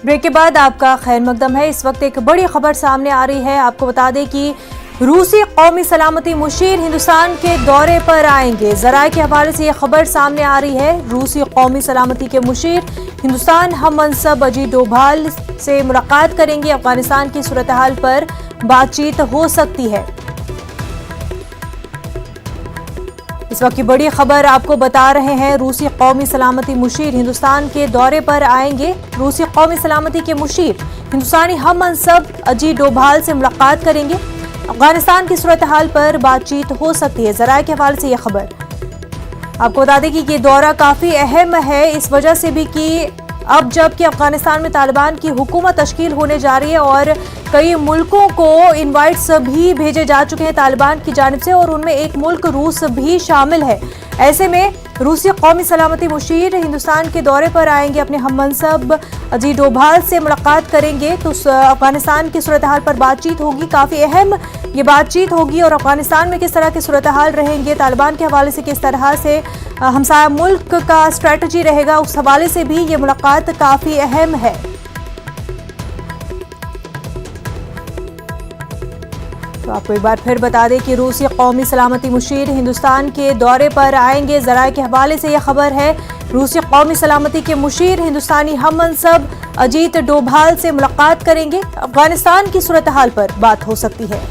Break के बाद आपका खैर मकदम है। इस वक्त एक बड़ी खबर सामने आ रही है। आपको बता दें कि रूसी कौमी सलामती मुशीर हिंदुस्तान के दौरे पर आएंगे। ज़राए के हवाले से यह खबर सामने आ रही है। रूसी कौमी सलामती के मुशीर हिंदुस्तान हम मनसब अजीत डोभाल से मुलाकात करेंगे। अफगानिस्तान की सूरत हाल पर बातचीत हो सकती है। इस वक्त की बड़ी खबर आपको बता रहे हैं। रूसी कौमी सलामती मुशीर हिंदुस्तान के दौरे पर आएंगे। रूसी कौमी सलामती के मुशीर हिंदुस्तानी हम मनसब अजीत डोभाल से मुलाकात करेंगे। अफगानिस्तान की सूरत हाल पर बातचीत हो सकती है। ज़राए के हवाले से यह खबर आपको बता दें कि ये दौरा काफ़ी अहम है, इस वजह से भी कि अब जबकि अफगानिस्तान में तालिबान की हुकूमत तश्कील होने जा रही है और कई मुल्कों को इनवाइट्स भी भेजे जा चुके हैं तालिबान की जानिब से, और उनमें एक मुल्क रूस भी शामिल है। ऐसे में रूसी कौमी सलामती मुशीर हिंदुस्तान के दौरे पर आएंगे, अपने हम मनसब अजीत डोभाल से मुलाकात करेंगे। तो अफगानिस्तान की सूरत हाल पर बातचीत होगी, काफ़ी अहम ये बातचीत होगी। और अफगानिस्तान में किस तरह की सूरत हाल रहेंगे, तालिबान के हवाले से किस तरह से हमसाया मुल्क का स्ट्रैटेजी रहेगा, उस हवाले से भी ये मुलाकात काफ़ी अहम है। तो आपको एक बार फिर बता दें कि रूसी कौमी सलामती मुशीर हिंदुस्तान के दौरे पर आएंगे। ज़राए के हवाले से यह खबर है। रूसी कौमी सलामती के मुशीर हिंदुस्तानी हम मनसब अजीत डोभाल से मुलाकात करेंगे। अफगानिस्तान की सूरत हाल पर बात हो सकती है।